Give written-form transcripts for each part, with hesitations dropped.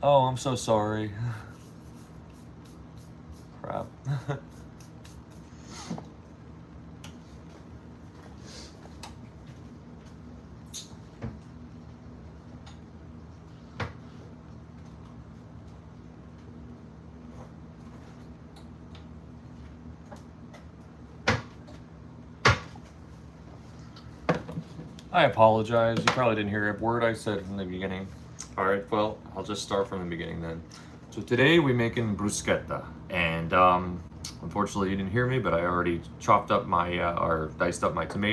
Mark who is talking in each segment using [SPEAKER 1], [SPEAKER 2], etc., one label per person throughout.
[SPEAKER 1] Oh, I'm so sorry. Crap. I apologize. You probably didn't hear a word I said from the beginning. All right, well, I'll just start from the beginning then. So today we're making bruschetta, and unfortunately you didn't hear me, but I already chopped up my or diced up my two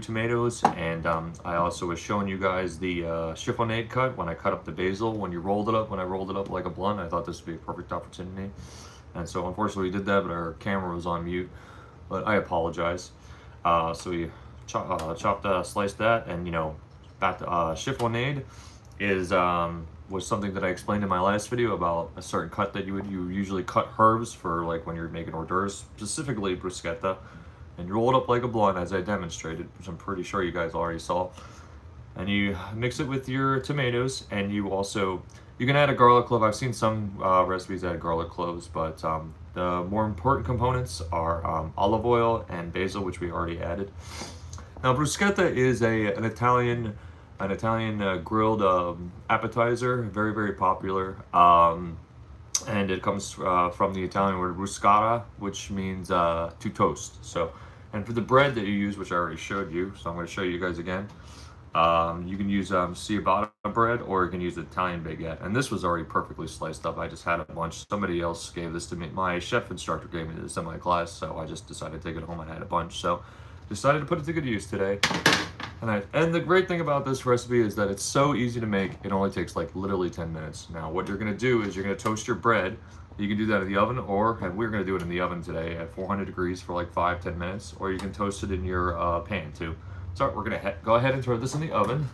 [SPEAKER 1] tomatoes, and I also was showing you guys the chiffonade cut when I cut up the basil. When I rolled it up like a blunt, I thought this would be a perfect opportunity, and so unfortunately we did that, but our camera was on mute. But I apologize. So we sliced that, and that chiffonade is was something that I explained in my last video about a certain cut that you usually cut herbs for, like when you're making hors d'oeuvres, specifically bruschetta, and you roll it up like a blunt as I demonstrated, which I'm pretty sure you guys already saw. And you mix it with your tomatoes, and you can add a garlic clove. I've seen some recipes add garlic cloves, but the more important components are olive oil and basil, which we already added. Now, bruschetta is an Italian grilled appetizer, very very popular, and it comes from the Italian word bruschetta, which means to toast. So, and for the bread that you use, which I already showed you, so I'm going to show you guys again. You can use ciabatta bread, or you can use Italian baguette. And this was already perfectly sliced up. I just had a bunch. Somebody else gave this to me. My chef instructor gave me this in my class, so I just decided to take it home. I had a bunch, so decided to put it to good use today. And the great thing about this recipe is that it's so easy to make. It only takes like literally 10 minutes. Now, what you're gonna do is you're gonna toast your bread. You can do that in the oven, and we're gonna do it in the oven today at 400 degrees for like 5-10 minutes, or you can toast it in your pan too. So we're gonna go ahead and throw this in the oven.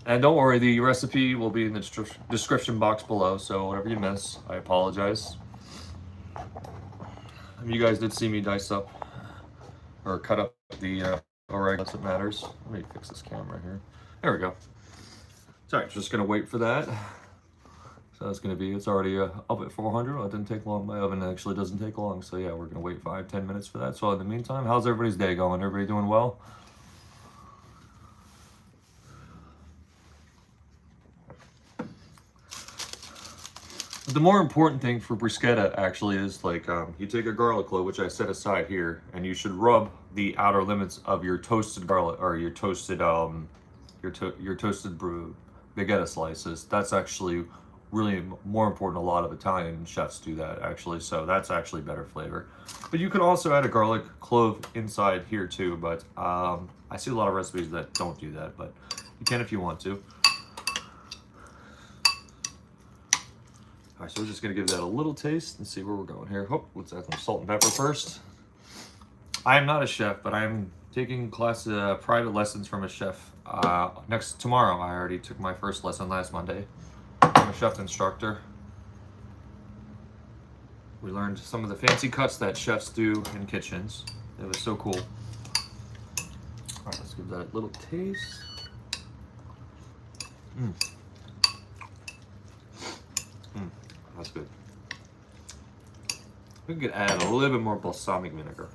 [SPEAKER 1] And don't worry, the recipe will be in the description box below, so whatever you miss, I apologize. You guys did see me dice up or cut up the oregano, if it matters. Let me fix this camera here. There we go. Sorry, just gonna wait for that. So it's already up at 400. Well, it didn't take long. My oven actually doesn't take long. So yeah, we're gonna wait 5-10 minutes for that. So in the meantime, how's everybody's day going? Everybody doing well? The more important thing for bruschetta actually is like you take a garlic clove, which I set aside here, and you should rub the outer limits of your toasted garlic or your toasted baguette slices. That's actually really more important. A lot of Italian chefs do that actually, so that's actually better flavor. But you can also add a garlic clove inside here too. But I see a lot of recipes that don't do that, but you can if you want to. All right, so we're just gonna give that a little taste and see where we're going here. Oh, let's add some salt and pepper first. I am not a chef, but I'm taking private lessons from a chef tomorrow. I already took my first lesson last Monday. I'm a chef instructor. We learned some of the fancy cuts that chefs do in kitchens. It was so cool. All right, let's give that a little taste. That's good. We could add a little bit more balsamic vinegar.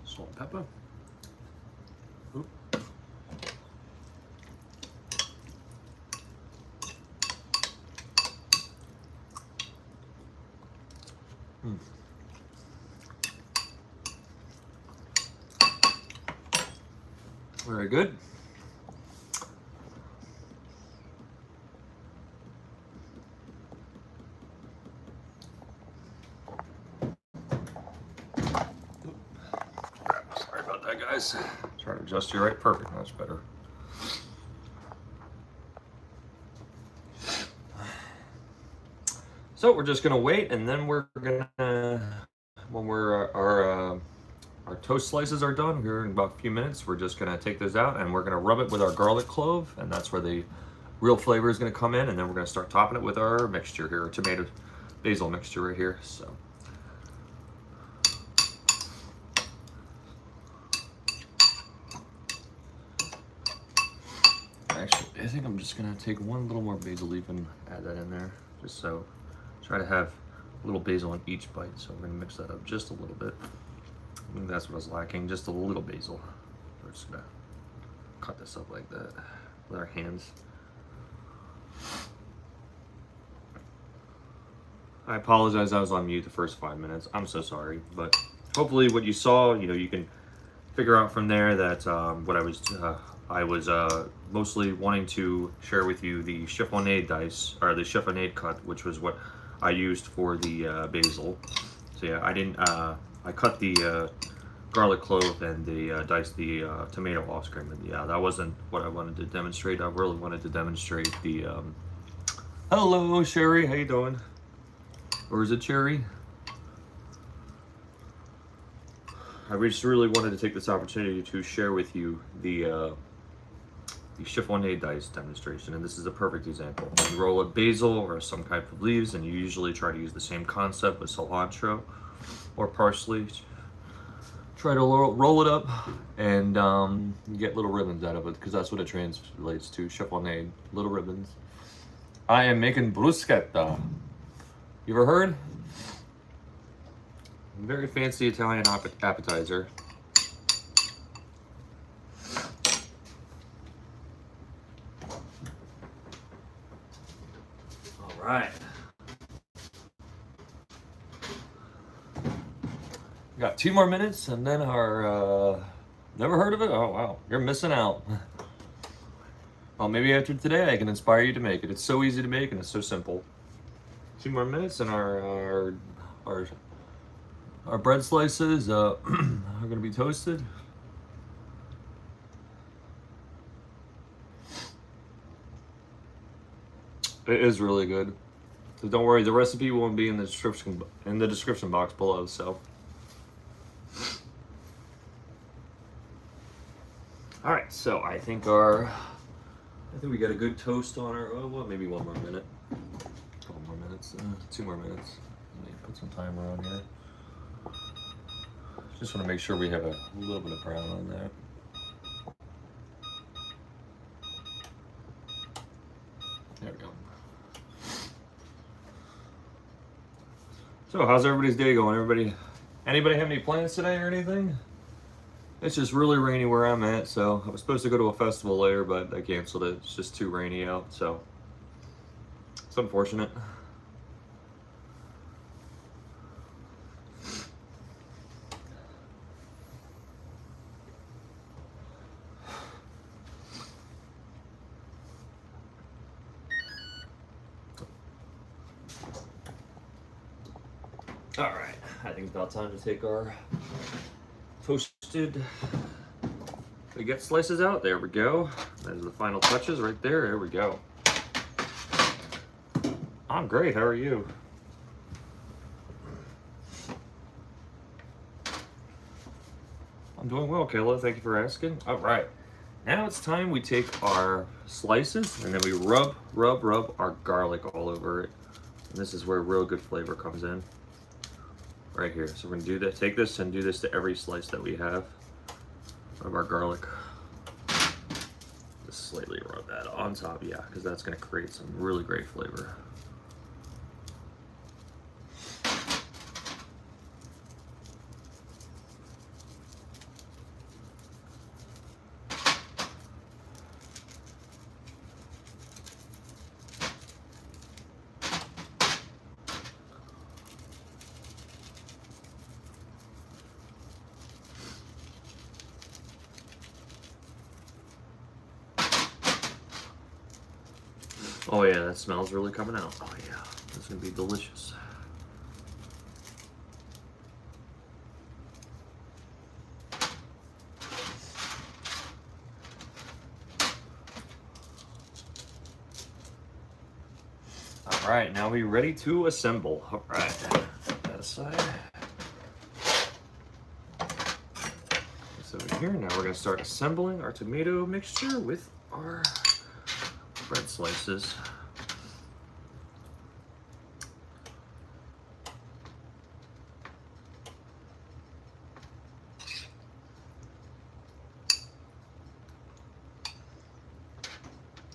[SPEAKER 1] Salt and pepper. Oop. Very good. Sorry about that, guys. Try to adjust you right. Perfect. That's better. So we're just gonna wait, and then we're gonna, when our toast slices are done here in about a few minutes, we're just gonna take those out and we're gonna rub it with our garlic clove, and that's where the real flavor is gonna come in, and then we're gonna start topping it with our mixture here, tomato basil mixture right here. So. Actually, I think I'm just gonna take one little more basil leaf and add that in there, just so, try to have a little basil on each bite. So we're gonna mix that up just a little bit. I think that's what I was lacking, just a little basil. We're just gonna cut this up like that with our hands. I apologize, I was on mute the first 5 minutes. I'm so sorry, but hopefully what you saw, you can figure out from there that what I was mostly wanting to share with you the chiffonade dice, or the chiffonade cut, which was what I used for the basil. So yeah, I cut the garlic clove and the diced the tomato off screen, and yeah, that wasn't what I wanted to demonstrate. I really wanted to demonstrate the hello Sherry, how you doing? Or is it Cherry? I just really wanted to take this opportunity to share with you the chiffonade dice demonstration, and this is a perfect example. You roll up basil or some type of leaves, and you usually try to use the same concept with cilantro or parsley. Try to roll it up, and you get little ribbons out of it, because that's what it translates to, chiffonade, little ribbons. I am making bruschetta. You ever heard? Very fancy Italian appetizer. All right. Got 2 more minutes, and then our never heard of it? Oh wow, you're missing out. Well, maybe after today I can inspire you to make it. It's so easy to make, and it's so simple. 2 more minutes, and our bread slices are going to be toasted. It is really good. So don't worry, the recipe won't be in the description box below. So, all right. So I think we got a good toast on our. Oh well, maybe 1 more minute. 2 more minutes. Let me put some timer on here. Just want to make sure we have a little bit of brown on that. There we go. So how's everybody's day going? Anybody have any plans today or anything? It's just really rainy where I'm at, so I was supposed to go to a festival later, but I canceled it. It's just too rainy out, so it's unfortunate. All right, I think it's about time to take our toasted baguette slices out. There we go. Those are the final touches right there. There we go. I'm great. How are you? I'm doing well, Kayla. Thank you for asking. All right. Now it's time we take our slices and then we rub our garlic all over it. And this is where real good flavor comes in. Right here. So we're gonna do that. Take this and do this to every slice that we have of our garlic. Just slightly rub that on top, yeah, because that's gonna create some really great flavor. Oh yeah, that smells really coming out. Oh yeah, that's gonna be delicious. All All right, now we're ready to assemble. All right, put that aside. So here, now we're gonna start assembling our tomato mixture with our bread slices.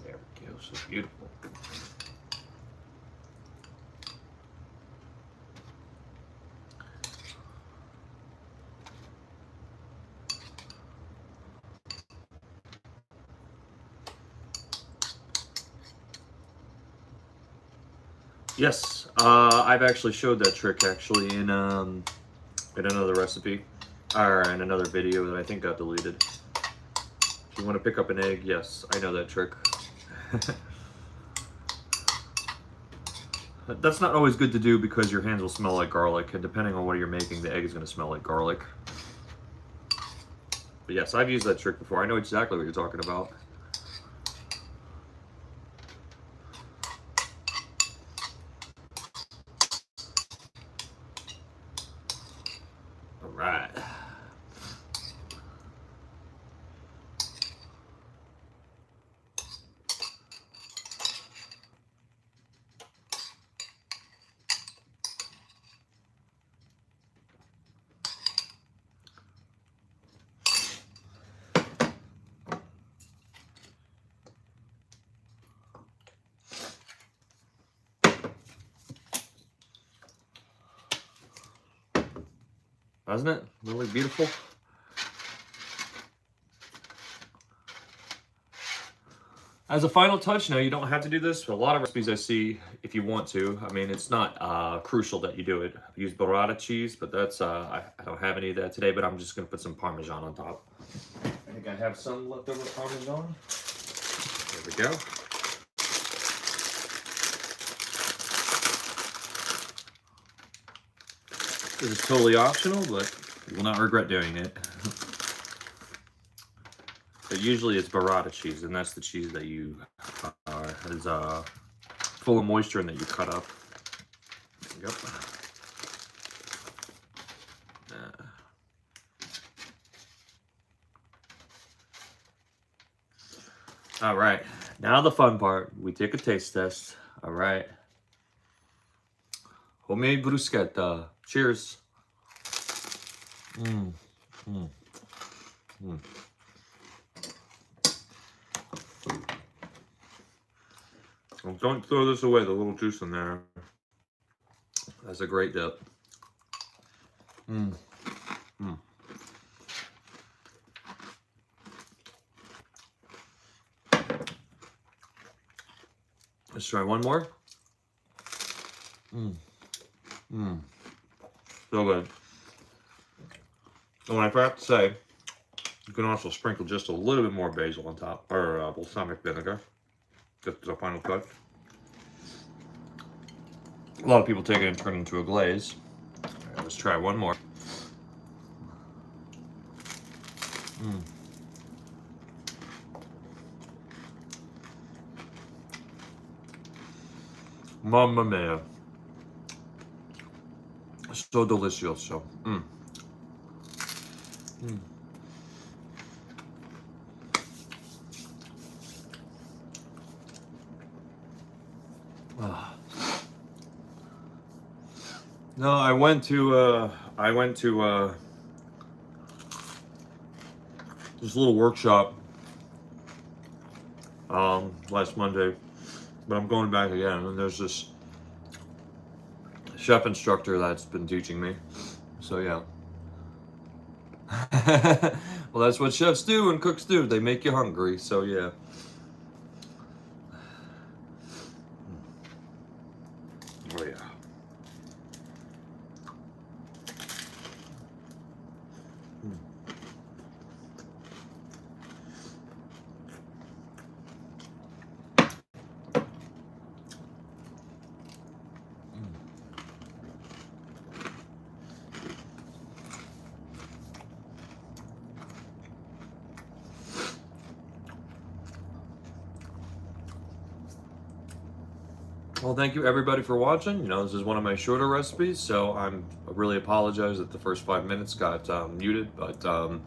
[SPEAKER 1] There we go, so beautiful. Yes, I've actually showed that trick actually in another recipe, or in another video that I think got deleted. If you want to pick up an egg, yes, I know that trick. That's not always good to do because your hands will smell like garlic, and depending on what you're making, the egg is going to smell like garlic. But yes, I've used that trick before. I know exactly what you're talking about. All right. Doesn't it? Really beautiful. As a final touch, now you don't have to do this. A lot of recipes I see, if you want to, I mean, it's not crucial that you do it. I use burrata cheese, but that's, I don't have any of that today, but I'm just gonna put some Parmesan on top. I think I have some leftover Parmesan. There we go. This is totally optional, but you will not regret doing it. But usually it's burrata cheese, and that's the cheese that you is full of moisture and that you cut up. Yep. All right, now the fun part. We take a taste test. All right. Homemade bruschetta. Cheers. Mmm. Mmm. Mmm. Don't throw this away, the little juice in there. That's a great dip. Mmm. Mmm. Let's try one more. Mmm. Mmm. So good. And I forgot to say, you can also sprinkle just a little bit more basil on top, or balsamic vinegar. Just as a final touch. A lot of people take it and turn it into a glaze. All right, let's try one more. Mmm. Mamma mia. So delicioso. Mmm. Mmm. Ah. No, I went to this little workshop last Monday, but I'm going back again, and there's this chef instructor that's been teaching me. So yeah. Well, that's what chefs do and cooks do. They make you hungry. So yeah. Oh yeah. Well, thank you everybody for watching. You know, this is one of my shorter recipes, so I really apologize that the first 5 minutes got muted, but you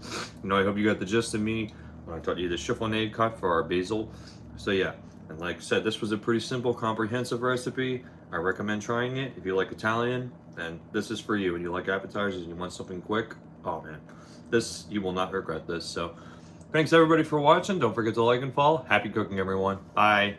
[SPEAKER 1] know, I hope you got the gist of me when I taught you the chiffonade cut for our basil. So yeah, and like I said, this was a pretty simple, comprehensive recipe. I recommend trying it. If you like Italian, then this is for you. And you like appetizers and you want something quick, oh man, this, you will not regret this. So thanks everybody for watching. Don't forget to like and follow. Happy cooking, everyone. Bye.